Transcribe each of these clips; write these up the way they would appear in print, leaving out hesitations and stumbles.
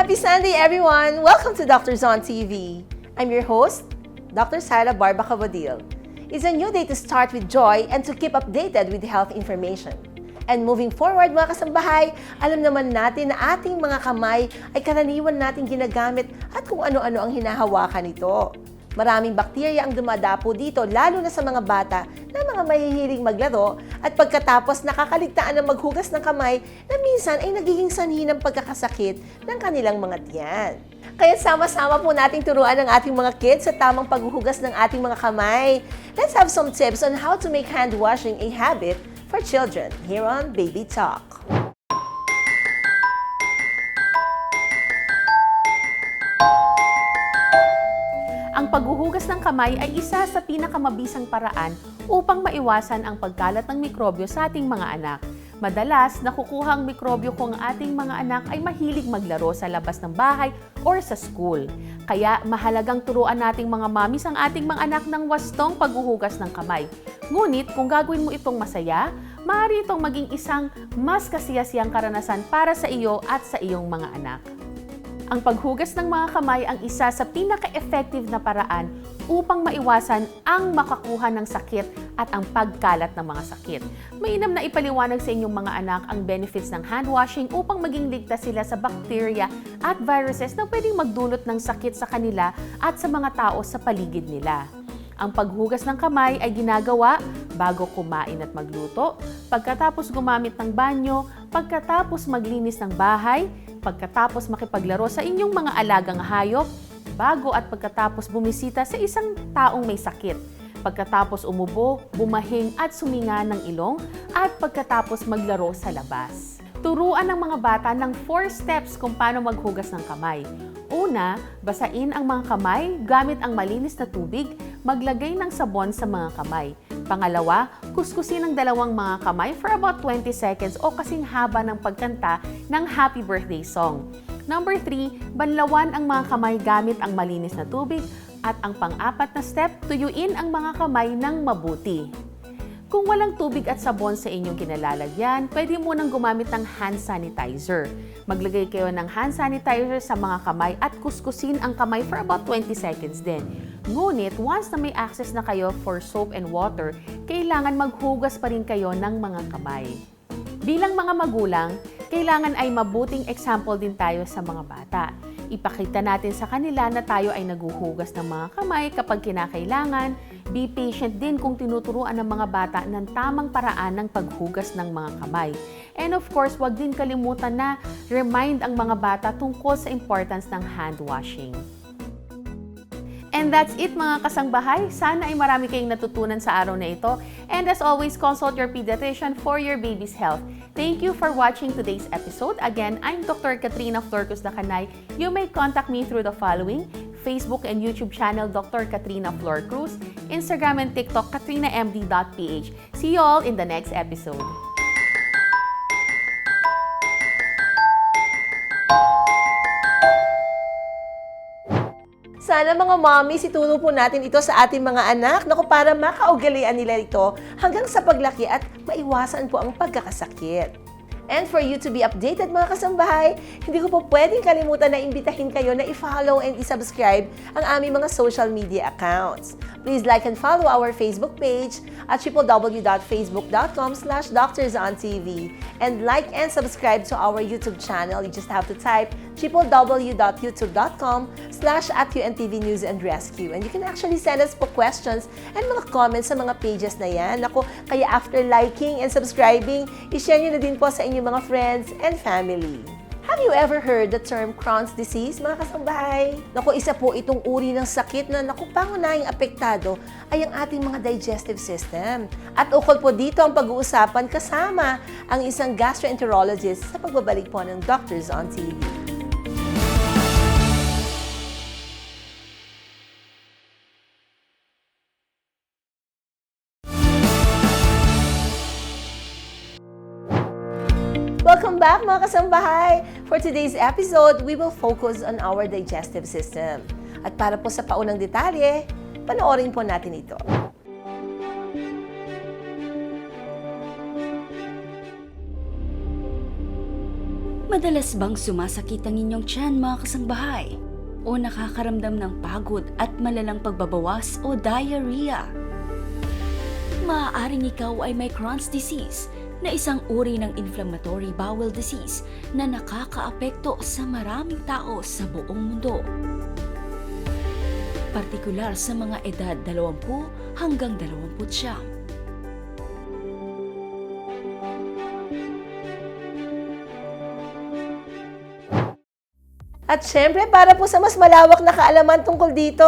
Happy Sunday, everyone! Welcome to Doctors on TV. I'm your host, Dr. Sarah Barba Cabodil. It's a new day to start with joy and to keep updated with health information. And moving forward, mga kasambahay, alam naman natin na ating mga kamay ay karaniwan nating ginagamit at kung ano-ano ang hinahawakan nito. Maraming bakterya ang dumadapo dito, lalo na sa mga bata na mga mahihilig maglaro at pagkatapos nakakaligtaan ng maghugas ng kamay na minsan ay nagiging sanhi ng pagkakasakit ng kanilang mga tiyan. Kaya sama-sama po nating turuan ang ating mga kids sa tamang paghuhugas ng ating mga kamay. Let's have some tips on how to make hand washing a habit for children here on Baby Talk. Ang paghuhugas ng kamay ay isa sa pinakamabisang paraan upang maiwasan ang pagkalat ng mikrobyo sa ating mga anak. Madalas, nakukuha ang mikrobyo kung ang ating mga anak ay mahilig maglaro sa labas ng bahay or sa school. Kaya mahalagang turuan nating mga mamis ang ating mga anak ng wastong paghuhugas ng kamay. Ngunit kung gagawin mo itong masaya, maaari itong maging isang mas kasiyasiyang karanasan para sa iyo at sa iyong mga anak. Ang paghugas ng mga kamay ang isa sa pinaka-effective na paraan upang maiwasan ang makakuha ng sakit at ang pagkalat ng mga sakit. Mainam na ipaliwanag sa inyong mga anak ang benefits ng hand washing upang maging ligtas sila sa bakterya at viruses na pwedeng magdulot ng sakit sa kanila at sa mga tao sa paligid nila. Ang paghugas ng kamay ay ginagawa bago kumain at magluto, pagkatapos gumamit ng banyo, pagkatapos maglinis ng bahay, pagkatapos makipaglaro sa inyong mga alagang hayop, bago at pagkatapos bumisita sa isang taong may sakit, pagkatapos umubo, bumahing at suminga ng ilong, at pagkatapos maglaro sa labas. Turuan ng mga bata ng 4 steps kung paano maghugas ng kamay. Una, basain ang mga kamay gamit ang malinis na tubig, maglagay ng sabon sa mga kamay. Pangalawa, kuskusin ang dalawang mga kamay for about 20 seconds o kasing haba ng pagkanta ng happy birthday song. Number 3, banlawan ang mga kamay gamit ang malinis na tubig. At ang pang-apat na step, tuyuin ang mga kamay ng mabuti. Kung walang tubig at sabon sa inyong kinalalagyan, pwede mo nang gumamit ng hand sanitizer. Maglagay kayo ng hand sanitizer sa mga kamay at kuskusin ang kamay for about 20 seconds din. Ngunit, once na may access na kayo for soap and water, kailangan maghugas pa rin kayo ng mga kamay. Bilang mga magulang, kailangan ay mabuting example din tayo sa mga bata. Ipakita natin sa kanila na tayo ay naghuhugas ng mga kamay kapag kinakailangan. Be patient din kung tinuturuan ng mga bata ng tamang paraan ng paghugas ng mga kamay. And of course, wag din kalimutan na remind ang mga bata tungkol sa importance ng hand washing. And that's it mga kasangbahay. Sana ay marami kayong natutunan sa araw na ito. And as always, consult your pediatrician for your baby's health. Thank you for watching today's episode. Again, I'm Dr. Katrina Florcus Dacanay. You may contact me through the following: Facebook and YouTube channel Dr. Katrina Florcus, Instagram and TikTok katrinamd.ph. See you all in the next episode. Sana mga mommies, ituro po natin ito sa ating mga anak para makaugalian nila ito hanggang sa paglaki at maiwasan po ang pagkakasakit. And for you to be updated mga kasambahay, hindi ko po pwedeng kalimutan na imbitahin kayo na i-follow and i-subscribe ang aming mga social media accounts. Please like and follow our Facebook page at www.facebook.com/doctorsontv and like and subscribe to our YouTube channel. You just have to type www.youtube.com/@UNTV News and Rescue. And you can actually send us po questions and mga comments sa mga pages na yan. Kaya after liking and subscribing, i-share nyo na din po sa inyong mga friends and family. Have you ever heard the term Crohn's disease, mga kasambahay? Isa po itong uri ng sakit na pangunahing apektado ay ang ating mga digestive system. At ukol po dito ang pag-uusapan kasama ang isang gastroenterologist sa pagbabalik po ng Doctors on TV. Welcome back mga kasambahay! For today's episode, we will focus on our digestive system. At para po sa paunang detalye, panoorin po natin ito. Madalas bang sumasakit ang inyong tiyan, mga kasangbahay? O nakakaramdam ng pagod at malalang pagbabawas o diarrhea? Maaaring ikaw ay may Crohn's disease na isang uri ng inflammatory bowel disease na nakakaapekto sa maraming tao sa buong mundo. Partikular sa mga edad 20 hanggang 29. At syempre, para po sa mas malawak na kaalaman tungkol dito,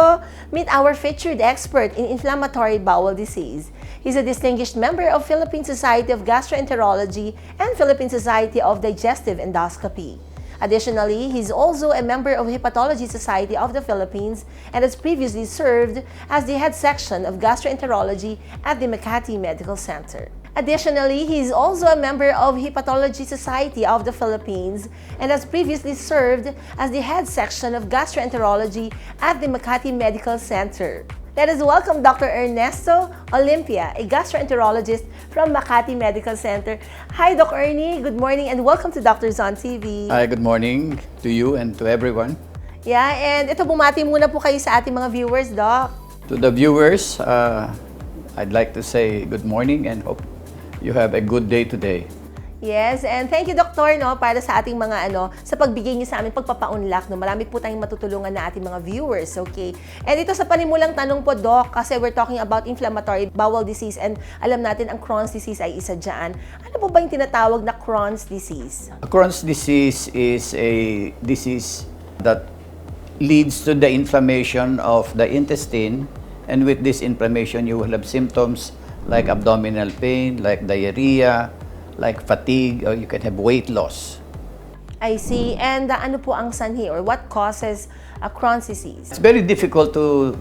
meet our featured expert in inflammatory bowel disease. He's a distinguished member of Philippine Society of Gastroenterology and Philippine Society of Digestive Endoscopy. Additionally, he's also a member of Hepatology Society of the Philippines and has previously served as the head section of gastroenterology at the Makati Medical Center. Additionally, he is also a member of Hepatology Society of the Philippines and has previously served as the head section of gastroenterology at the Makati Medical Center. Let us welcome Dr. Ernesto Olympia, a gastroenterologist from Makati Medical Center. Hi, Doc Ernie. Good morning and welcome to Doctors on TV. Hi, good morning to you and to everyone. Yeah, and ito bumati muna po kayo sa ating mga viewers, Doc. To the viewers, I'd like to say good morning and hope you have a good day today. Yes, and thank you, Doktor, no, para sa ating mga sa pagbigay niyo sa amin pagpapaunlak, no. Marami po tayong matutulungan na ating mga viewers, okay? And ito sa panimulang tanong po, Doc, kasi we're talking about inflammatory bowel disease and alam natin ang Crohn's disease ay isa diyan. Ano po ba yung tinatawag na Crohn's disease? Crohn's disease is a disease that leads to the inflammation of the intestine, and with this inflammation you will have symptoms like abdominal pain, like diarrhea, like fatigue, or you can have weight loss. I see. And ano po ang sanhi or what causes a Crohn's disease? It's very difficult to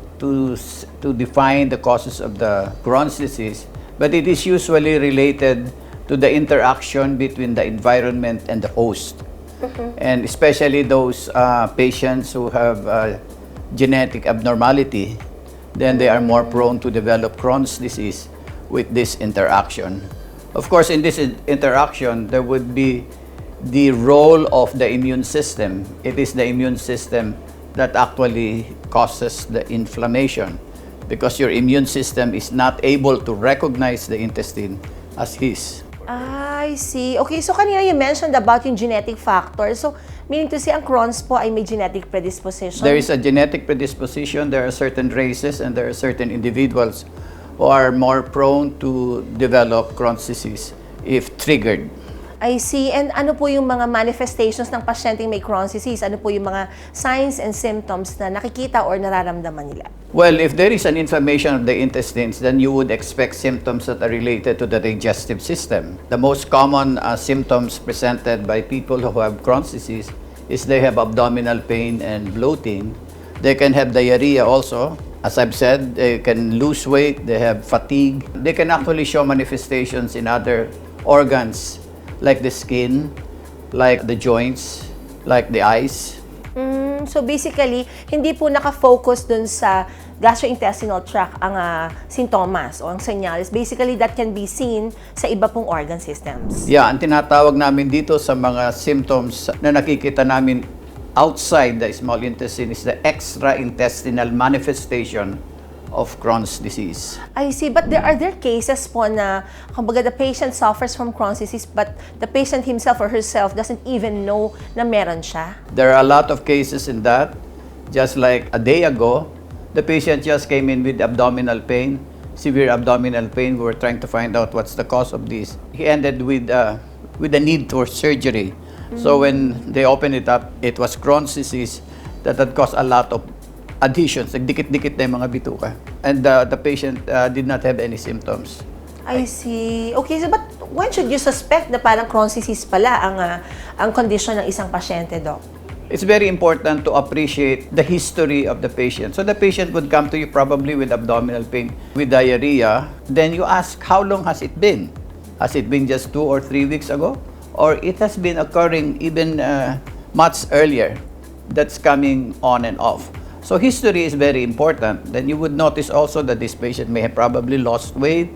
define the causes of the Crohn's disease, but it is usually related to the interaction between the environment and the host. And especially those patients who have genetic abnormality, then they are more prone to develop Crohn's disease with this interaction. Of course, in this interaction, there would be the role of the immune system. It is the immune system that actually causes the inflammation because your immune system is not able to recognize the intestine as his. I see. Okay, so kanina you mentioned about yung genetic factor. So, meaning to say, ang Crohn's po ay may genetic predisposition? There is a genetic predisposition. There are certain races and there are certain individuals who are more prone to develop Crohn's disease if triggered. I see. And ano po yung mga manifestations ng pasyenteng may Crohn's disease? Ano po yung mga signs and symptoms na nakikita or nararamdaman nila? Well, if there is an inflammation of the intestines, then you would expect symptoms that are related to the digestive system. The most common symptoms presented by people who have Crohn's disease is they have abdominal pain and bloating. They can have diarrhea also. As I've said, they can lose weight, they have fatigue. They can actually show manifestations in other organs like the skin, like the joints, like the eyes. So basically, hindi po nakafocus dun sa gastrointestinal tract ang sintomas o ang senyales. Basically, that can be seen sa iba pong organ systems. Yeah, ang tinatawag namin dito sa mga symptoms na nakikita namin outside the small intestine is the extraintestinal manifestation of Crohn's disease. I see. But are there cases po na, kumbaga, the patient suffers from Crohn's disease but the patient himself or herself doesn't even know na meron siya? There are a lot of cases in that. Just like a day ago, the patient just came in with abdominal pain, severe abdominal pain. We were trying to find out what's the cause of this. He ended with a need for surgery. So when they opened it up, it was Crohn's disease that had caused a lot of adhesions, nagdikit-dikit na yung mga bituka. And the patient did not have any symptoms. I see. Okay, so but when should you suspect na parang Crohn's disease pala ang condition ng isang pasyente, Doc? It's very important to appreciate the history of the patient. So the patient would come to you probably with abdominal pain, with diarrhea. Then you ask, how long has it been? Has it been just 2 or 3 weeks ago? Or it has been occurring even much earlier? That's coming on and off. So history is very important. Then you would notice also that this patient may have probably lost weight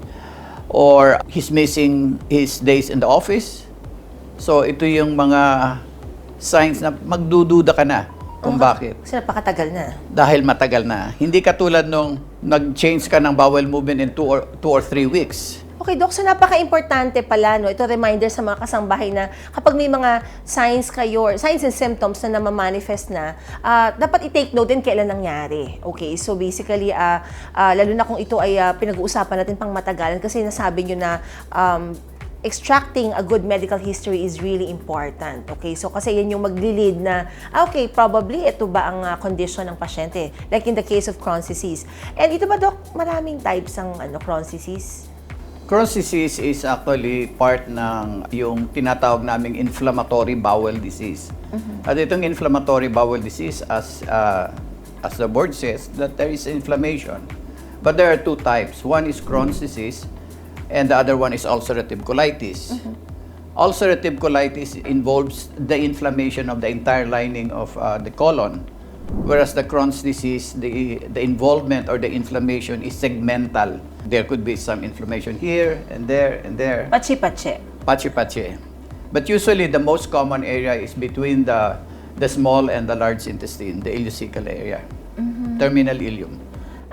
or he's missing his days in the office. So ito yung mga signs na magdududa ka na kung bakit. Kasi napakatagal na. Dahil matagal na. Hindi katulad nung nag-change ka ng bowel movement in 2 or 3 weeks. Okay, Doc, so napaka-importante pala, no? Ito reminder sa mga kasambahay na kapag may mga signs kayo, or signs and symptoms na namamanifest na, dapat i-take note din kailan nangyari. Okay, so basically, lalo na kung ito ay pinag-uusapan natin pang matagalan kasi nasabi nyo na extracting a good medical history is really important. Okay, so kasi yan yung magli-lead na, okay, probably ito ba ang condition ng pasyente? Like in the case of Crohn's disease. And ito ba, Doc, maraming types ng Crohn's disease? Crohn's disease is actually part ng yung tinatawag naming inflammatory bowel disease. At itong inflammatory bowel disease, as the word says, that there is inflammation. But there are 2 types. One is Crohn's disease, and the other one is ulcerative colitis. Ulcerative colitis involves the inflammation of the entire lining of the colon, whereas the Crohn's disease, the involvement or the inflammation is segmental. There could be some inflammation here and there and there. Pachi-pachi. Pachi-pachi. But usually the most common area is between the small and the large intestine, the ileocecal area, terminal ileum.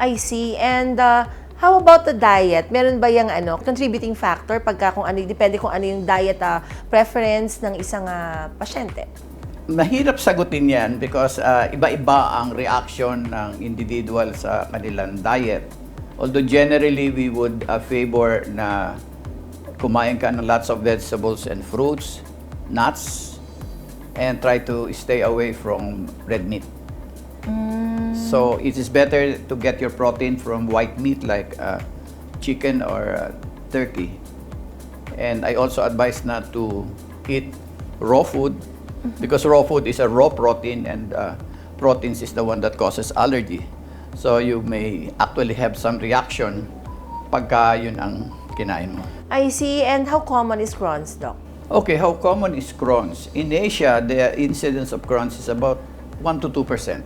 I see. And how about the diet? Meron ba yung contributing factor pagka kung ano, depende kung ano yung diet preference ng isang pasyente? Mahirap sagutin yan because iba-iba ang reaction ng individual sa kanilang diet. Although generally, we would favor na kumain ka ng lots of vegetables and fruits, nuts, and try to stay away from red meat. So it is better to get your protein from white meat like chicken or turkey. And I also advise not to eat raw food because raw food is a raw protein and proteins is the one that causes allergy. So you may actually have some reaction pagka yun ang kinain mo. I see. And how common is Crohn's, Doc? Okay, how common is Crohn's? In Asia, the incidence of Crohn's is about 1 to 2%.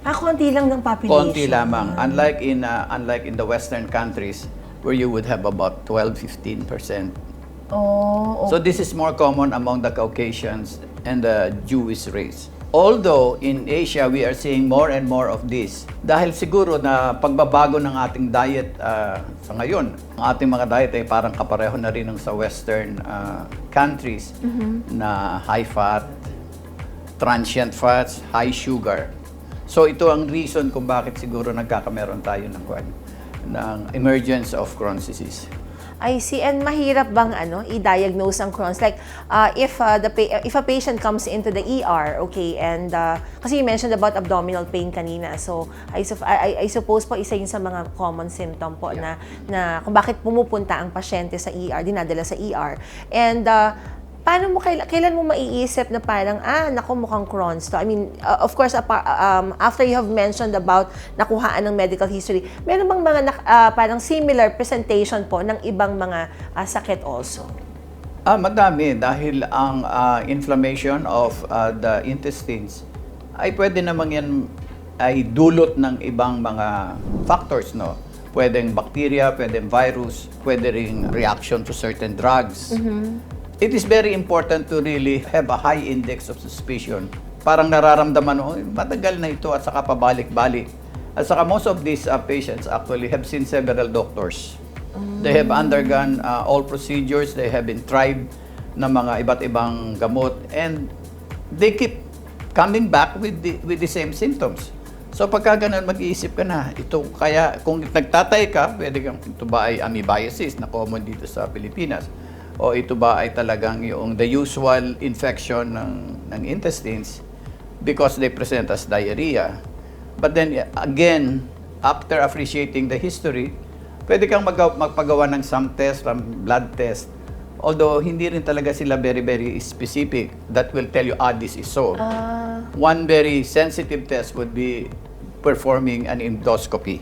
Konti lang ng population. Konti lamang. Unlike in the Western countries where you would have about 12-15%. Oh, okay. So this is more common among the Caucasians and the Jewish race. Although in Asia, we are seeing more and more of this. Dahil siguro na pagbabago ng ating diet sa ngayon, ang ating mga diet ay parang kapareho na rin ng sa Western countries na high fat, transient fats, high sugar. So ito ang reason kung bakit siguro nagkakameron tayo ng emergence of Crohn's disease. I see. And mahirap bang i-diagnose ang Crohn's? Like, if a patient comes into the ER, okay, and kasi you mentioned about abdominal pain kanina. So, I suppose po isa yun sa mga common symptom po na kung bakit pumupunta ang pasyente sa ER, dinadala sa ER. And paano mo kailan mo maiisip na parang naku, mukhang Crohn's to? I mean, of course, after you have mentioned about nakuhaan ng medical history, meron bang mga parang similar presentation po ng ibang mga sakit also? Madami dahil ang inflammation of the intestines ay pwede naman yan ay dulot ng ibang mga factors, no? Pwedeng bacteria, pwedeng virus, pwede ring reaction to certain drugs. It is very important to really have a high index of suspicion. Parang nararamdaman mo, matagal na ito at saka pabalik-balik. At saka most of these patients actually have seen several doctors. They have undergone all procedures, they have been tried ng mga iba't ibang gamot, and they keep coming back with the same symptoms. So pagka ganun, mag-iisip ka na, ito kaya, kung nagtatay ka, pwede kang, ito ba ay amoebiasis na common dito sa Pilipinas? O ito ba ay talagang yung the usual infection ng intestines because they present as diarrhea. But then again, after appreciating the history, pwede kang magpagawa ng some test, blood test. Although hindi rin talaga sila very, very specific that will tell you, this is so. One very sensitive test would be performing an endoscopy,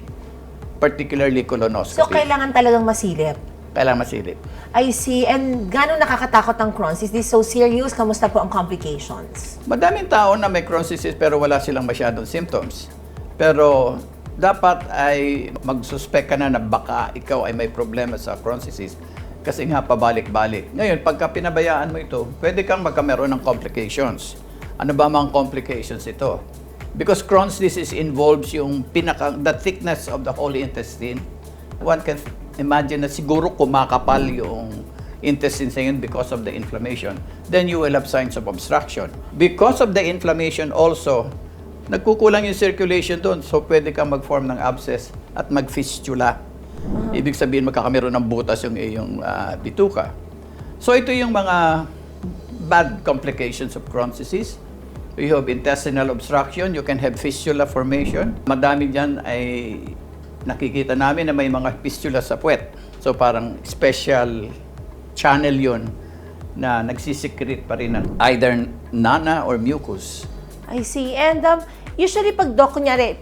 particularly colonoscopy. So, kailangan talagang masilip? Kailangan masilip. I see. And gano'ng nakakatakot ang Crohn's? Is this so serious? Kamusta po ang complications? Madaming tao na may Crohn's disease pero wala silang masyadong symptoms. Pero dapat ay mag-suspect ka na baka ikaw ay may problema sa Crohn's disease kasi nga pabalik-balik. Ngayon, pagka pinabayaan mo ito, pwede kang magkameron ng complications. Ano ba mga complications ito? Because Crohn's disease involves yung the thickness of the whole intestine. One can imagine na siguro kumakapal yung intestines na yun because of the inflammation. Then you will have signs of obstruction. Because of the inflammation also, nagkukulang yung circulation doon. So pwede kang mag-form ng abscess at mag-fistula. Ibig sabihin magkakameron ng butas yung iyong bituka. So ito yung mga bad complications of Crohn's disease. You have intestinal obstruction, you can have fistula formation. Madami dyan ay nakikita namin na may mga fistula sa puwet. So parang special channel yun na nagsisecrete pa rin ng either nana or mucus. I see. And usually pag doc, kunyari,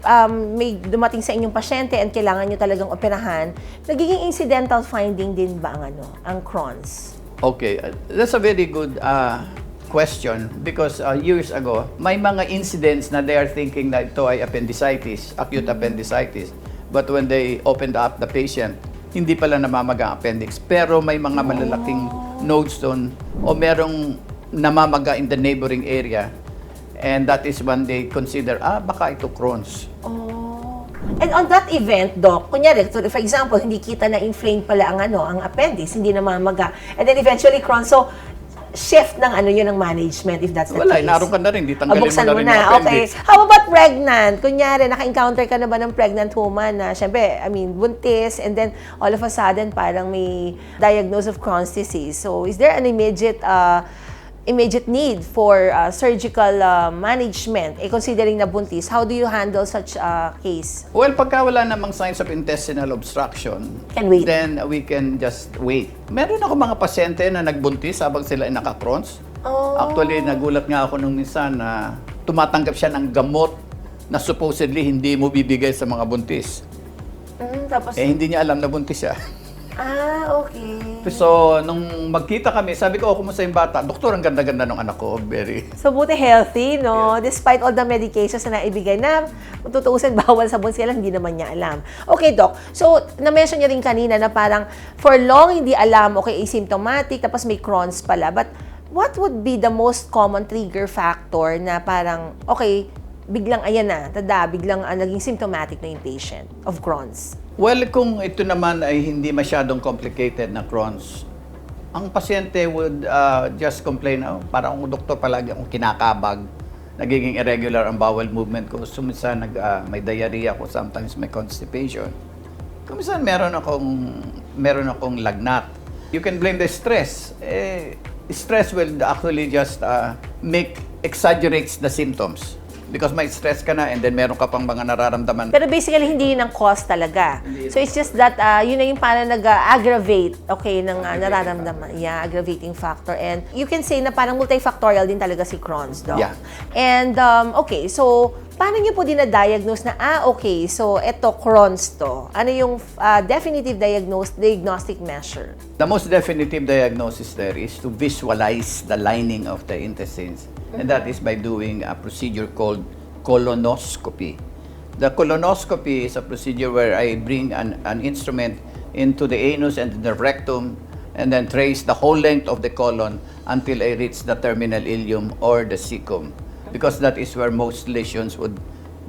may dumating sa inyong pasyente and kailangan nyo talagang operahan, nagiging incidental finding din ba ang Crohn's? Okay, that's a very good question because years ago, may mga incidents na they are thinking na ito ay appendicitis, acute appendicitis. But when they opened up the patient, hindi pala namamaga ang appendix. Pero may mga malalaking nodes doon o merong namamaga in the neighboring area. And that is when they consider, baka ito Crohn's. Oh. And on that event, doc, kunyari, so for example, hindi kita na inflamed pala ang appendix, hindi namamaga. And then eventually Crohn's. So, shift ng yun ng management if that's the Wala, case. naroon ka na rin, di tanggalin Buksan mo na rin na. yung appendix. Okay. How about pregnant? Kunyari, naka-encounter ka na ba ng pregnant woman na, syempre, buntis, and then all of a sudden, parang may diagnosis of Crohn's disease. So, is there an immediate need for surgical management, considering na buntis? How do you handle such a case? Well, pagka wala namang signs of intestinal obstruction, Can wait. then we can just wait. Meron ako mga pasyente na nagbuntis habang sila ay naka-Crohn's. Oh. Actually, nagulat nga ako nung minsan na tumatanggap siya ng gamot na supposedly hindi mo bibigay sa mga buntis. Tapos, Hindi niya alam na buntis siya. okay. So, nung magkita kami, sabi ko, kumusta yung bata? Doktor, ang ganda-ganda ng anak ko. Very. So, buti healthy, no? Despite all the medications na naibigay na, kung tutuusin, bawal sa buntis, hindi naman niya alam. Okay, Doc. So, na-mention niya rin kanina na parang for long hindi alam, okay, asymptomatic, tapos may Crohn's pala. But what would be the most common trigger factor na parang, okay, biglang ayan na, biglang naging symptomatic na yung patient of Crohn's? Well, kung ito naman ay hindi masyadong complicated na Crohn's, ang pasyente would just complain, parang ang doktor palagi akong kinakabag, nagiging irregular ang bowel movement ko. Suminsan may diarrhea ko, sometimes may constipation. Kuminsan meron akong lagnat. You can blame the stress. Stress will actually just exaggerates the symptoms. Because may stress ka na and then meron ka pang mga nararamdaman. Pero basically, hindi yun ang cause talaga. So, it's just that, yun na yung parang nag-aggravate, okay, ng nararamdaman. Yeah, aggravating factor. And you can say na parang multifactorial din talaga si Crohn's, Doc. Yeah. And, okay, so, paano nyo po dinadiagnose na, okay, so, eto, Crohn's to. Ano yung definitive diagnostic measure? The most definitive diagnosis there is to visualize the lining of the intestines. And that is by doing a procedure called colonoscopy. The colonoscopy is a procedure where I bring an instrument into the anus and the rectum and then trace the whole length of the colon until I reach the terminal ileum or the cecum, because that is where most lesions would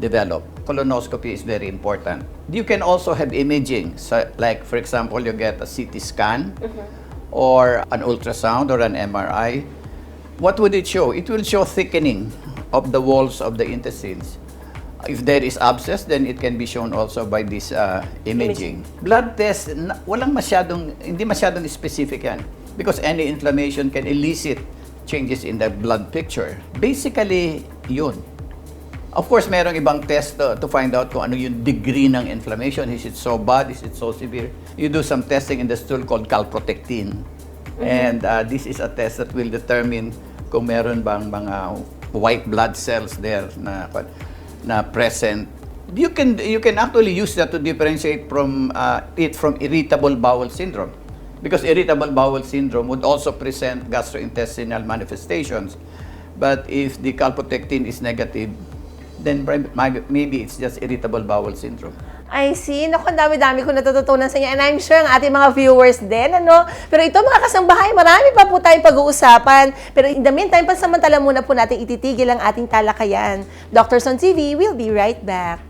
develop. Colonoscopy is very important. You can also have imaging, so like for example, you get a CT scan or an ultrasound or an MRI. What would it show? It will show thickening of the walls of the intestines. If there is abscess, then it can be shown also by this imaging. Blood test, hindi masyadong specific yan. Because any inflammation can elicit changes in the blood picture. Basically, yun. Of course, merong ibang test to find out kung ano yung degree ng inflammation. Is it so bad? Is it so severe? You do some testing in the stool called calprotectin. And this is a test that will determine kung meron bang mga white blood cells there na present. You can actually use that to differentiate from irritable bowel syndrome, because irritable bowel syndrome would also present gastrointestinal manifestations. But if the calprotectin is negative, then maybe it's just irritable bowel syndrome. I see. Naku, ang dami-dami ko natututunan sa inyo. And I'm sure ang ating mga viewers din, ano? Pero ito, mga kasambahay, marami pa po tayong pag-uusapan. Pero in the meantime, pansamantala muna po natin ititigil ang ating talakayan. Doctors on TV, we'll be right back.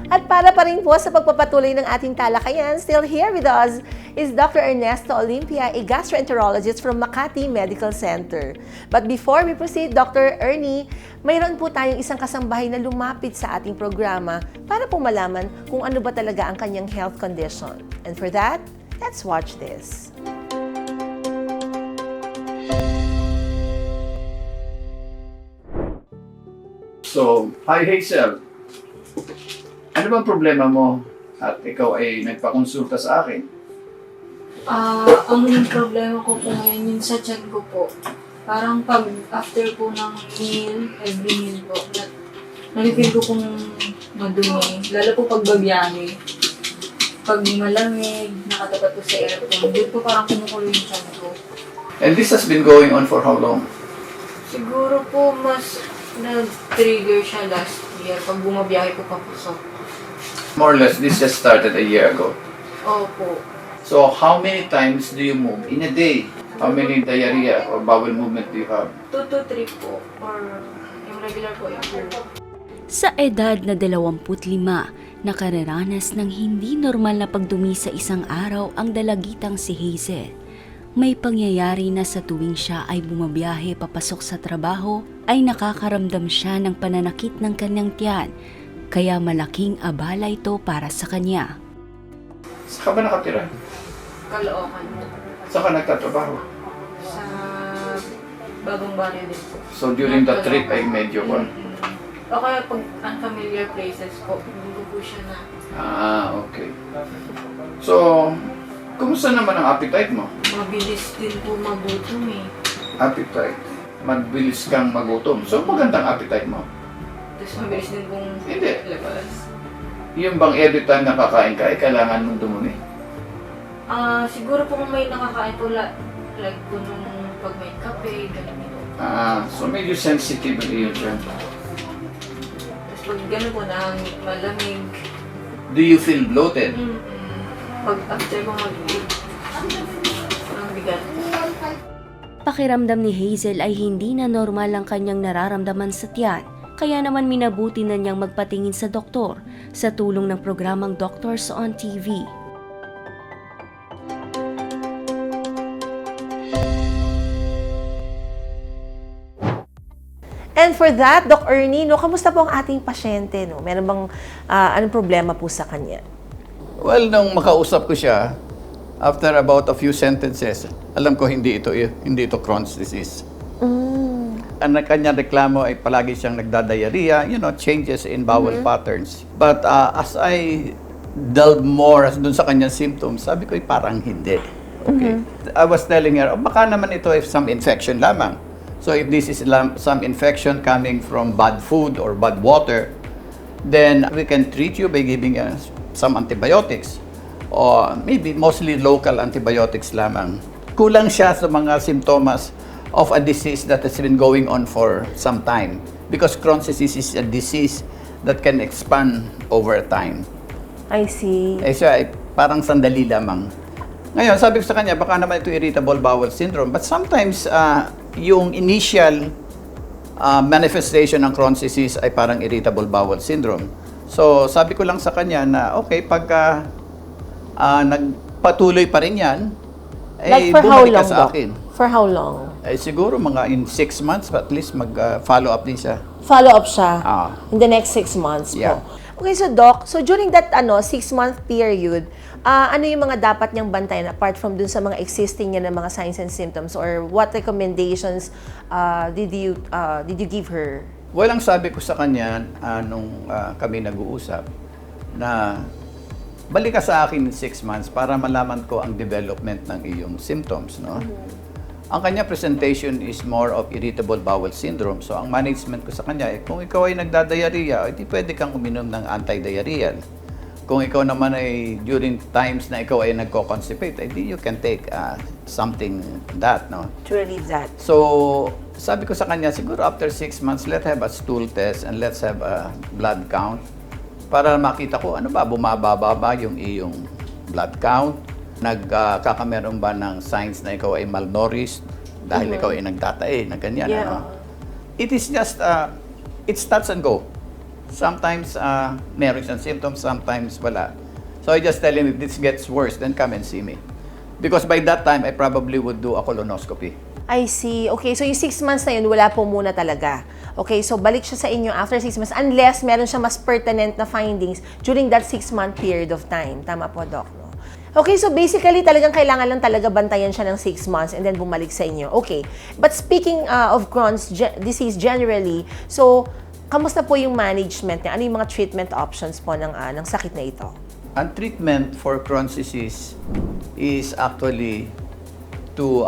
At para pa rin po sa pagpapatuloy ng ating talakayan, still here with us is Dr. Ernesto Olimpia, a gastroenterologist from Makati Medical Center. But before we proceed, Dr. Ernie, mayroon po tayong isang kasambahay na lumapit sa ating programa para po malaman kung ano ba talaga ang kanyang health condition. And for that, let's watch this. So, hi Hazel. Ano bang problema mo at ikaw ay nagpakonsulta sa akin? Ang problema ko po ngayon yung sa tiyan ko po. Parang pag after po ng meal, every meal po, nalipin ko kung madumi. Lalo po pag babiyahe. Pag malamig, nakatapat po sa aircon, doon po parang kumukulo yung tiyan ko. And this has been going on for how long? Siguro po mas nag-trigger siya last year pag bumabiyahe po papasok. More or less, this just started a year ago. Opo. So, how many times do you move in a day? How many diarrhea or bowel movement do you have? 2 to 3 po. Or yung regular po yung 2. Sa edad na 25, nakararanas ng hindi normal na pagdumi sa isang araw ang dalagitang si Hazel. May pangyayari na sa tuwing siya ay bumabiyahe papasok sa trabaho, ay nakakaramdam siya ng pananakit ng kanyang tiyan, kaya malaking abala ito para sa kanya. Saan ka ba nakatira? Kalookan po. Saan ka nagtatrabaho? Sa bagong barrio din po. So, during the trip ay medyo ba? O kaya pag unfamiliar places po, hindi po siya na. Okay. So, kumusta naman ang appetite mo? Mabilis din po magutom eh. Appetite. Mabilis kang magutom. So, magandang appetite mo. Tapos mabilis din pong Hindi. labas. Yung bang every time nakakain ka, ay kailangan mong dumumi? Siguro po kung may nakakain po, like po nung pag may kape, ganun po. So medyo sensitive ang iyo dyan. Tapos pag ganun po, malamig. Do you feel bloated? Pag after ko mag-eat, ang bigat. Pakiramdam ni Hazel ay hindi na normal ang kanyang nararamdaman sa tiyan, kaya naman minabuti na niyang magpatingin sa doktor sa tulong ng programang Doctors on TV. And for that, Doc Ernie, no, kamusta po ang ating pasyente? No? Meron bang anong problema po sa kanya? Well, nung makausap ko siya, after about a few sentences, alam ko hindi ito Crohn's disease. Ang kanyang reklamo ay palagi siyang nagdadiarrhea, changes in bowel patterns. But as I delve more dun sa kanyang symptoms, sabi ko parang hindi. Okay. I was telling her, baka naman ito ay some infection lamang. So if this is some infection coming from bad food or bad water, then we can treat you by giving some antibiotics or maybe mostly local antibiotics lamang. Kulang siya sa mga simptomas of a disease that has been going on for some time because Crohn's disease is a disease that can expand over time. I see. Siya ay parang sandali lamang. Ngayon, sabi ko sa kanya, baka naman ito irritable bowel syndrome. But sometimes, yung initial manifestation ng Crohn's disease ay parang irritable bowel syndrome. So, sabi ko lang sa kanya na, okay, pagka nagpatuloy pa rin yan, Like for how bumalik ka long, sa Doc? akin. For how long? Siguro mga in 6 months, at least mag-follow up din siya. Follow up siya in the next 6 months Yeah. po. Okay, so Doc, so during that 6-month period, ano yung mga dapat niyang bantayan apart from dun sa mga existing niya na mga signs and symptoms or what recommendations did you give her? Well, ang sabi ko sa kanya nung kami nag-uusap na balik ka sa akin in 6 months para malaman ko ang development ng iyong symptoms, no? Ang kanya presentation is more of irritable bowel syndrome. So, ang management ko sa kanya, kung ikaw ay nagdadiarrhea, hindi pwede kang uminom ng anti-diarrheal. kung ikaw naman ay during times na ikaw ay nagko-constipate, I think you can take something that, no? To relieve that. So, sabi ko sa kanya, siguro after 6 months, let's have a stool test and let's have a blood count para makita ko ano ba, bumababa ba yung iyong blood count, nagkakameron ba ng signs na ikaw ay malnourished dahil ikaw ay nagtatae, na ganyan. Yeah. Ano? It is just, it's touch and go. Sometimes meron siyang symptoms, sometimes wala. So I just tell him, if this gets worse, then come and see me. Because by that time, I probably would do a colonoscopy. I see. Okay, so yung 6 months na yun, wala po muna talaga. Okay, so balik siya sa inyo after 6 months unless meron siya mas pertinent na findings during that 6-month period of time. Tama po, Doc, no? Okay, so basically talagang kailangan lang talaga bantayan siya ng 6 months and then bumalik sa inyo. Okay, but speaking of Crohn's disease generally, so kamusta po yung management niya? Ano yung mga treatment options po ng sakit na ito? Ang treatment for Crohn's disease is actually to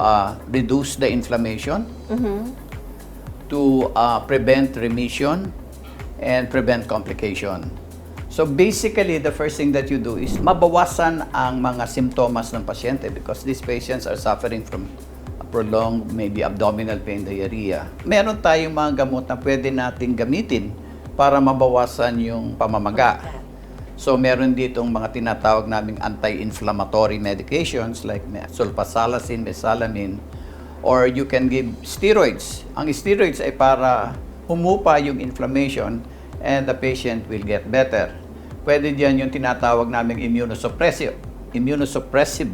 reduce the inflammation, to prevent remission, and prevent complication. So basically, the first thing that you do is mabawasan ang mga simptomas ng pasyente because these patients are suffering from prolonged maybe abdominal pain, diarrhea. Meron tayong mga gamot na pwede nating gamitin para mabawasan yung pamamaga. So meron ditong mga tinatawag naming anti-inflammatory medications like sulfasalazine, mesalamine, or you can give steroids. Ang steroids ay para humupa yung inflammation and the patient will get better. Pwede diyan yung tinatawag naming immunosuppressive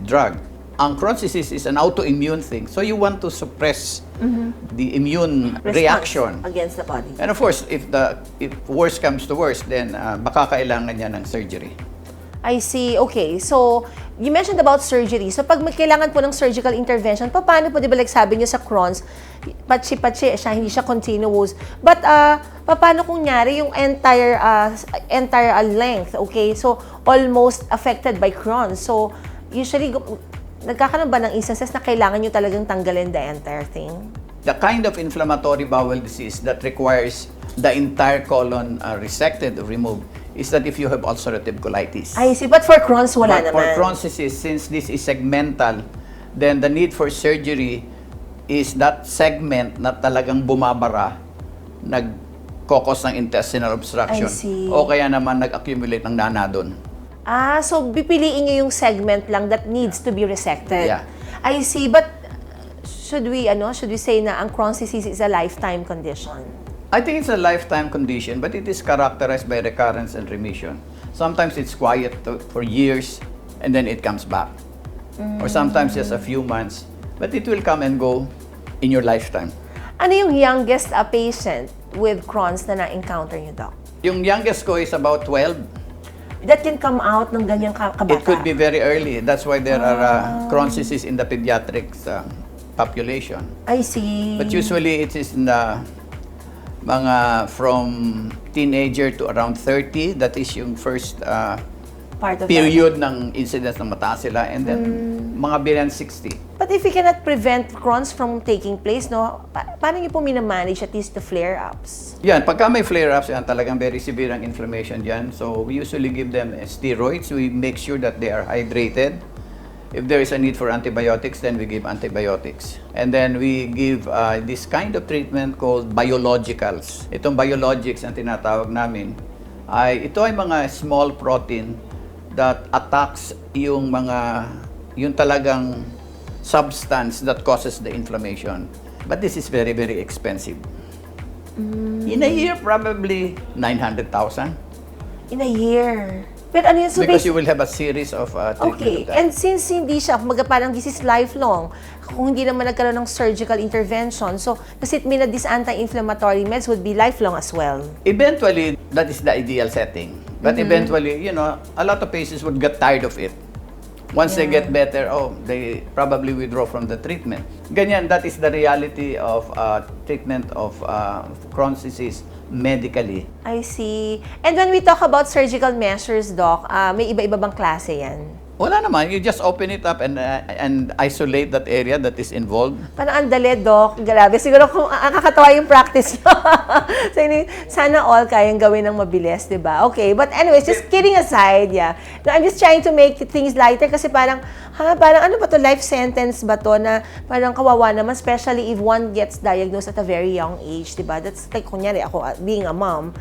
drug. Ang Crohn's disease is an autoimmune thing. So you want to suppress the immune reaction Against the body. And of course, if worse comes to worse, then baka kailangan niya ng surgery. I see. Okay. So, you mentioned about surgery. So, pag may kailangan po ng surgical intervention, paano po, di ba, like sabi niyo sa Crohn's, patsi-patsi siya, hindi siya continuous. But, paano kung nyari yung entire length, okay? So, almost affected by Crohn's. So, usually, nagkakaroon ba ng instances na kailangan nyo talagang tanggalin the entire thing? The kind of inflammatory bowel disease that requires the entire colon resected or removed is that if you have ulcerative colitis. I see. But for Crohn's, wala But naman. for Crohn's disease, since this is segmental, then the need for surgery is that segment na talagang bumabara, nagkokos ng intestinal obstruction. I see. O kaya naman nag-accumulate ng nanadon. So pipiliin nyo yung segment lang that needs to be resected. Yeah. I see. But should we say na ang Crohn's disease is a lifetime condition? I think it's a lifetime condition, but it is characterized by recurrence and remission. Sometimes it's quiet for years, and then it comes back. Or sometimes just a few months, but it will come and go in your lifetime. Ano yung youngest patient with Crohn's na na-encounter nyo, Doc? Yung youngest ko is about 12. That can come out ng ganyang kabata? It could be very early. That's why there are Crohn's disease in the pediatrics population. I see. But usually it is in the mga from teenager to around 30. That is yung first Part of period ng incidence ng mataas sila. And then mga beyond 60. But if you cannot prevent Crohn's from taking place, no, paano niyo po minamanage at least the flare-ups? Yan, pagka may flare-ups, yan talagang very severe ang inflammation dyan. So we usually give them steroids. We make sure that they are hydrated. If there is a need for antibiotics, then we give antibiotics. And then we give this kind of treatment called biologicals. Itong biologics ang tinatawag namin, ito ay mga small protein that attacks yung talagang substance that causes the inflammation. But this is very, very expensive. In a year, probably 900,000. In a year. Pero ano yun? So Because you will have a series of treatment okay. of that. And since hindi siya, parang this is lifelong, kung hindi naman nagkaroon ng surgical intervention, so does it mean that these anti-inflammatory meds would be lifelong as well? Eventually, that is the ideal setting. But eventually, a lot of patients would get tired of it. Once they get better, they probably withdraw from the treatment. Ganyan, that is the reality of treatment of Crohn's disease medically. I see. And when we talk about surgical measures, Doc, may iba-iba bang klase yan? Wala naman. You just open it up and isolate that area that is involved. Parang ang dali, Doc. Grabe. Siguro kung kakatawa yung practice nyo. So, sana all kayang gawin ng mabilis, di ba? Okay, but anyways, just kidding aside, yeah. No, I'm just trying to make things lighter kasi parang ano ba to, life sentence ba to na parang kawawa naman, especially if one gets diagnosed at a very young age, di ba? That's like, kunyari, ako being a mom,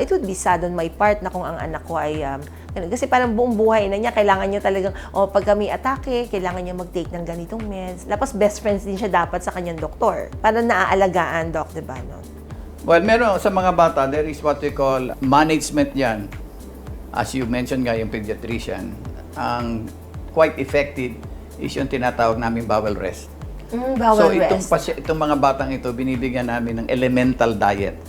it would be sad on my part na kung ang anak ko ay kasi parang buong buhay na niya, kailangan niya talagang, pag kami atake, kailangan niya mag-take ng ganitong meds. Tapos best friends din siya dapat sa kanyang doktor. Para naaalagaan, Doc, di ba? No? Well, meron sa mga bata, there is what we call management yan. As you mentioned nga, yung pediatrician, ang quite effective is yung tinatawag namin bowel rest. Bowel So, itong mga batang ito, binibigyan namin ng elemental diet.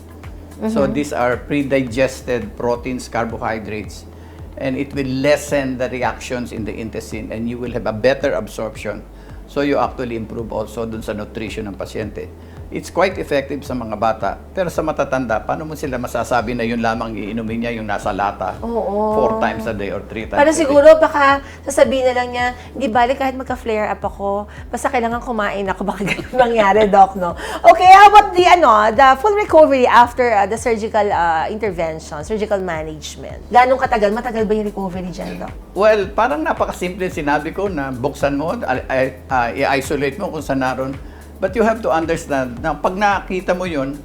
So, these are pre-digested proteins, carbohydrates, and it will lessen the reactions in the intestine and you will have a better absorption. So, you actually improve also dun sa nutrition ng pasyente. It's quite effective sa mga bata. Pero sa matatanda, paano mo sila masasabi na yun lamang iinumin niya yung nasa lata? Oo. 4 times a day or 3 times Para a day? siguro baka sasabihin na lang niya, hindi balik kahit magka-flare up ako, basta kailangan kumain ako, baka ganun mangyari, Doc, no? Okay, how about the full recovery after the surgical intervention, surgical management? Ganong katagal? Matagal ba yung recovery dyan, Doc? Well, parang napakasimple sinabi ko na buksan mo, i-isolate mo kung saan naroon. But you have to understand na pag nakita mo yun,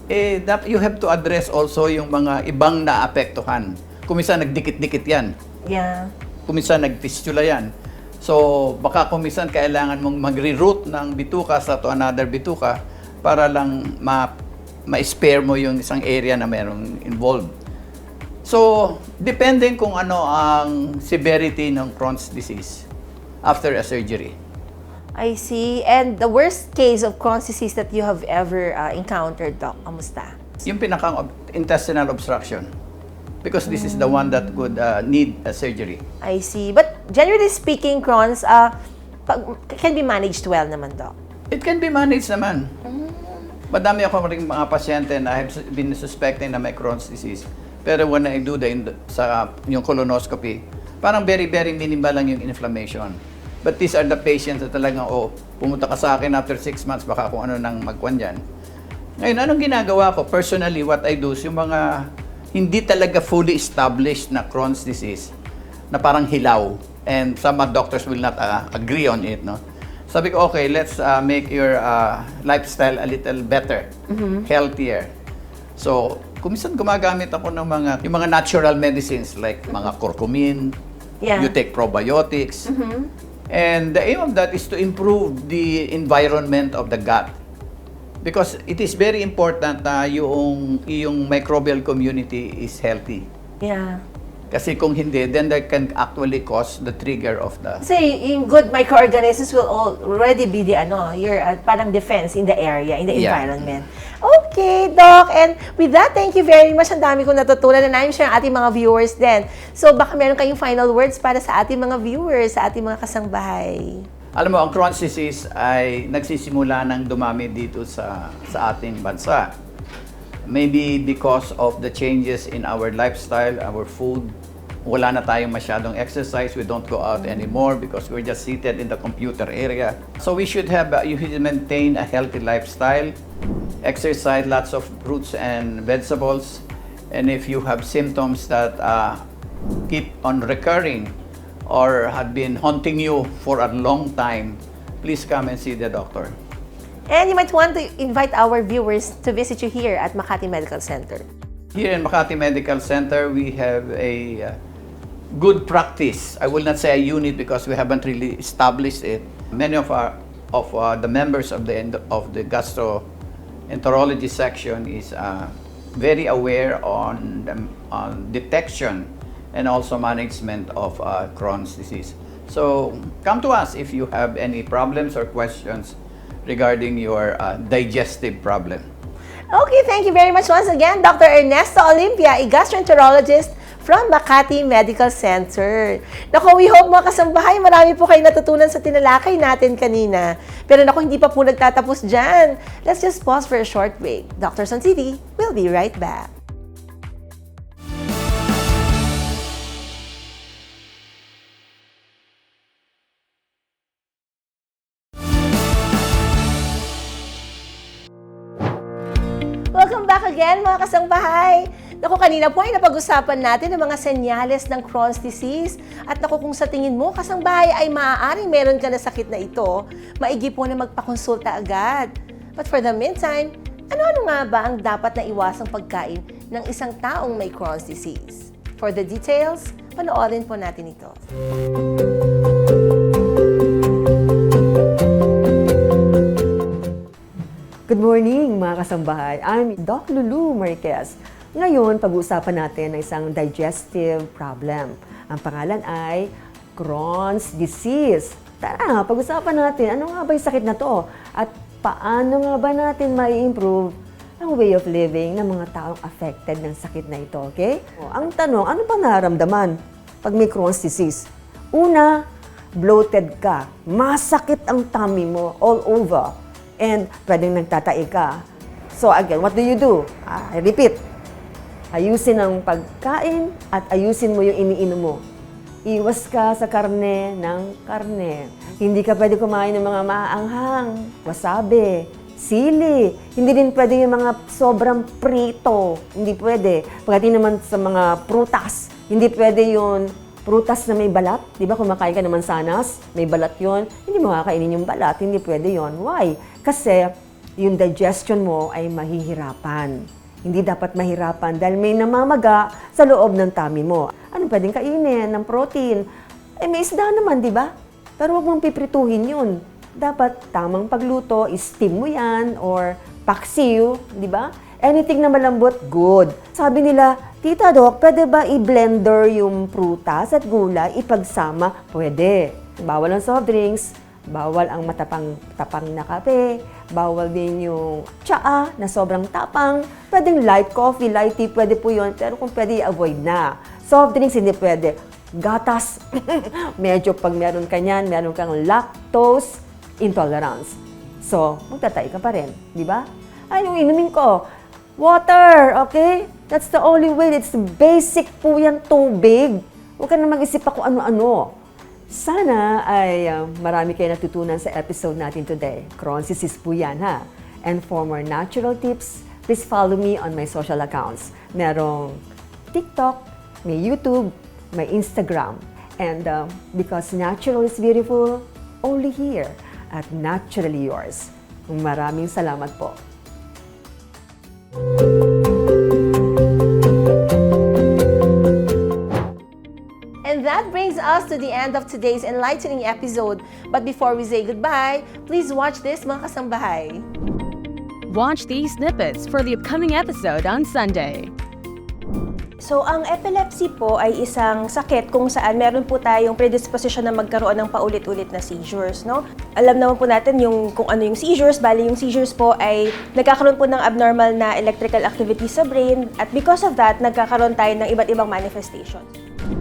you have to address also yung mga ibang naapektuhan. Kuminsan nagdikit-dikit yan. Yeah. Kuminsan nagfistula yan. So, baka kuminsan kailangan mong magre-route ng bituka sa to another bituka para lang ma-spare mo yung isang area na merong involved. So, depending kung ano ang severity ng Crohn's disease after a surgery. I see. And the worst case of Crohn's disease that you have ever encountered, Doc, kamusta? Yung pinakang intestinal obstruction. Because this is the one that could need a surgery. I see. But generally speaking, Crohn's can be managed well naman, Doc. It can be managed naman. Madami ako ring mga pasyente na have been suspecting na may Crohn's disease. Pero when I do yung colonoscopy, parang very, very minimal lang yung inflammation. But these are the patients na talagang, pumunta ka sa akin after 6 months, baka kung ano nang magkwan dyan. Ngayon, anong ginagawa ko? Personally, what I do is yung mga hindi talaga fully established na Crohn's disease, na parang hilaw, and some doctors will not agree on it, no? Sabi ko, okay, let's make your lifestyle a little better, healthier. So, kuminsan gumagamit ako ng yung mga natural medicines like mga curcumin, you take probiotics, and the aim of that is to improve the environment of the gut. Because it is very important na yung microbial community is healthy. Yeah. Kasi kung hindi, then that can actually cause the trigger of the... Kasi yung good microorganisms will already be your parang defense in the area, in the environment. Okay, Doc. And with that, thank you very much. Ang dami kong natutunan na namin siya ang ating mga viewers din. So baka meron kayong final words para sa ating mga viewers, sa ating mga kasangbahay. Alam mo, ang Crohn's disease ay nagsisimula ng dumami dito sa ating bansa. Maybe because of the changes in our lifestyle, our food. Wala na tayong masyadong exercise. We don't go out anymore because we're just seated in the computer area. So we should you should maintain a healthy lifestyle. Exercise, lots of fruits and vegetables. And if you have symptoms that keep on recurring or have been haunting you for a long time, please come and see the doctor. And you might want to invite our viewers to visit you here at Makati Medical Center. Here in Makati Medical Center, we have a good practice. I will not say a unit because we haven't really established it. Many of the members of the gastroenterology section is very aware on detection and also management of Crohn's disease. So come to us if you have any problems or questions regarding your digestive problem. Okay, thank you very much once again, Dr. Ernesto Olimpia, a gastroenterologist from Makati Medical Center. Naku, we hope mga kasambahay, marami po kayo natutunan sa tinalakay natin kanina. Pero naku, hindi pa po nagtatapos dyan. Let's just pause for a short break. Doctors on TV, we'll be right back. Welcome again mga kasangbahay! Naku, kanina po ay napag-usapan natin ang mga senyales ng Crohn's disease. At naku, kung sa tingin mo, kasangbahay ay maaaring meron ka na sakit na ito, maigi po na magpakonsulta agad. But for the meantime, ano-ano nga ba ang dapat na iwasang pagkain ng isang taong may Crohn's disease? For the details, panoorin po natin ito. Good morning mga kasambahay. I'm Doc Lulu Marquez. Ngayon, pag-uusapan natin ang isang digestive problem. Ang pangalan ay Crohn's disease. Tara, pag-usapan natin, ano nga ba yung sakit na to? At paano nga ba natin mai-improve ang way of living ng mga taong affected ng sakit na ito, okay? Ang tanong, ano ba nararamdaman pag may Crohn's disease? Una, bloated ka. Masakit ang tummy mo all over. And pwedeng nagtatai ka. So again, what do? I repeat, ayusin ang pagkain at ayusin mo yung iniinom mo. Iwas ka sa karne ng karne. Hindi ka pwede kumain ng mga maaanghang, wasabi, sili. Hindi din pwede yung mga sobrang prito. Hindi pwede. Pagdating naman sa mga prutas, hindi pwede yung prutas na may balat. Di ba kumakain ka ng mansanas, may balat yon. Hindi mo kakainin yung balat. Hindi pwede yon. Why? Kasi yung digestion mo ay mahihirapan. Hindi dapat mahirapan dahil may namamaga sa loob ng tummy mo. Ano pwedeng kainin ng protein? May isda naman, di ba? Pero huwag mong piprituhin yun. Dapat tamang pagluto, steam mo yan or paksiw, di ba? Anything na malambot, good. Sabi nila, Tita Doc, pwede ba i-blender yung prutas at gulay, ipagsama? Pwede. Bawal ang soft drinks, bawal ang matapang na kape, bawal din yung tsaa na sobrang tapang. Pwedeng light coffee, light tea, pwede po yun. Pero kung pwede, avoid na. Soft drinks, hindi pwede. Gatas, medyo pag meron ka niyan, meron kang lactose intolerance. So, magtatay ka pa rin, di ba? Ay, yung inumin ko, water, okay? That's the only way. It's basic po yan, tubig. Huwag ka na mag-isip pa kung ano-ano. Sana ay marami kayo natutunan sa episode natin today. Crohn's disease po yan, ha? And for more natural tips, please follow me on my social accounts. Merong TikTok, may YouTube, may Instagram. And because natural is beautiful, only here at Naturally Yours. Maraming salamat po. And that brings us to the end of today's enlightening episode. But before we say goodbye, please watch this mga kasambahay. Watch these snippets for the upcoming episode on Sunday. So, ang epilepsy po ay isang sakit kung saan meron po tayong predisposition na magkaroon ng paulit-ulit na seizures, no? Alam naman po natin kung ano yung seizures, bali yung seizures po ay nagkakaroon po ng abnormal na electrical activity sa brain at because of that, nagkakaroon tayo ng iba't ibang manifestations.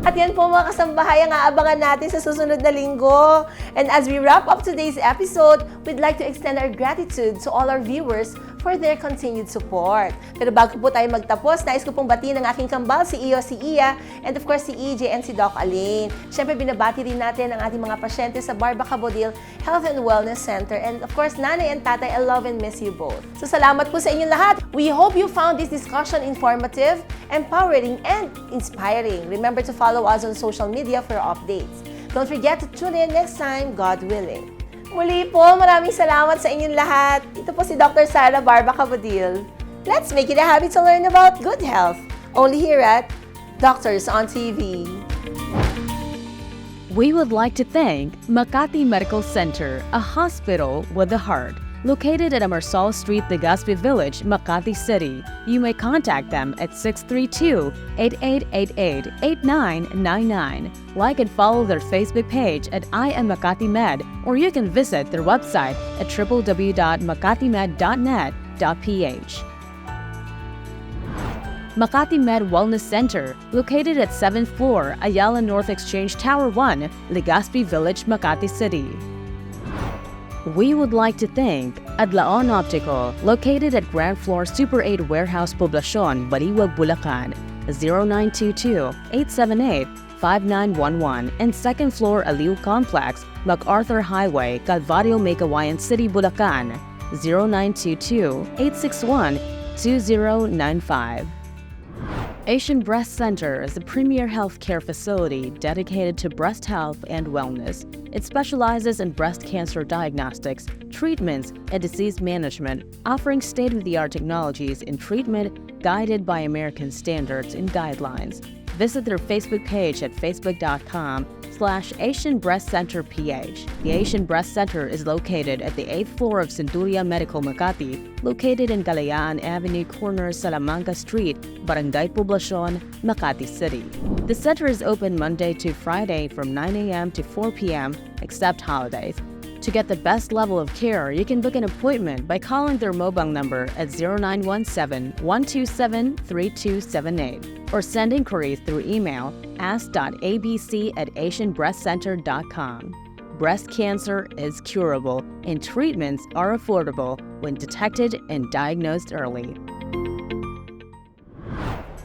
At yan po mga kasambahay ang aabangan natin sa susunod na linggo. And as we wrap up today's episode, we'd like to extend our gratitude to all our viewers for their continued support. Pero bago po tayo magtapos, nais ko pong batiin ang aking kambal, si Iyo, si Iya, and of course si EJ and si Doc Aline. Siyempre, binabati rin natin ang ating mga pasyente sa Barba Cabodil Health and Wellness Center. And of course, Nanay and Tatay, I love and miss you both. So salamat po sa inyong lahat. We hope you found this discussion informative, empowering, and inspiring. Remember to follow us on social media for updates. Don't forget to tune in next time, God willing. Muli po, maraming salamat sa inyong lahat. Ito po si Dr. Sara Barba Cabodil. Let's make it a habit to learn about good health. Only here at Doctors on TV. We would like to thank Makati Medical Center, a hospital with a heart, located at Amarsal Street, Legazpi Village, Makati City. You may contact them at 632-8888-8999. Like and follow their Facebook page at I Am Makati Med, or you can visit their website at www.makatimed.net.ph. Makati Med Wellness Center, located at 7th floor, Ayala North Exchange Tower 1, Legazpi Village, Makati City. We would like to thank Adlaon Optical, located at ground floor Super 8 Warehouse Poblacion, Bariwag, Bulacan, 0922-878-5911, and second floor Aliw Complex, MacArthur Highway, Calvario, May Kawayan City, Bulacan, 0922-861 2095. Asian Breast Center is a premier healthcare facility dedicated to breast health and wellness. It specializes in breast cancer diagnostics, treatments, and disease management, offering state-of-the-art technologies in treatment guided by American standards and guidelines. Visit their Facebook page at facebook.com/Asian Breast Center PH. The Asian Breast Center is located at the 8th floor of Centuria Medical Makati, located in Kalayaan Avenue corner Salamanca Street, Barangay Poblacion, Makati City. The center is open Monday to Friday from 9 a.m. to 4 p.m. except holidays. To get the best level of care, you can book an appointment by calling their mobile number at 0917-127-3278 or send inquiries through email ask.abc@asianbreastcenter.com. Breast cancer is curable and treatments are affordable when detected and diagnosed early.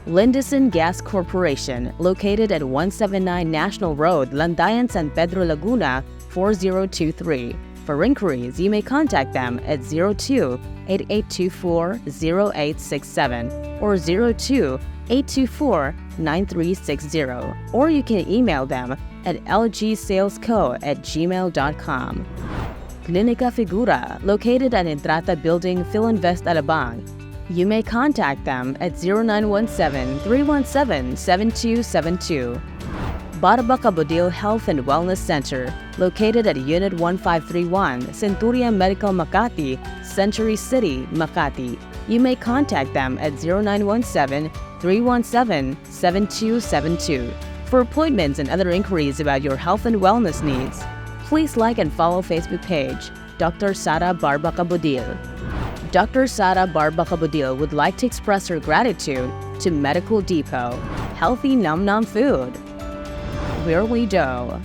Lindison Gas Corporation, located at 179 National Road, Landayan, San Pedro, Laguna, 4023. For inquiries, you may contact them at 02-8824-0867 or 02-824-9360, or you can email them at lgsalesco@gmail.com. Clinica Figura, located at Entrata Building, Philinvest, Alabang. You may contact them at 0917-317-7272. Barbaca Bodil Health and Wellness Center, located at Unit 1531, Centuria Medical Makati, Century City, Makati. You may contact them at 0917-317-7272. For appointments and other inquiries about your health and wellness needs, please like and follow Facebook page, Dr. Sara Barbaca Bodil. Dr. Sara Barbaca Bodil would like to express her gratitude to Medical Depot, healthy num-num food. Really do.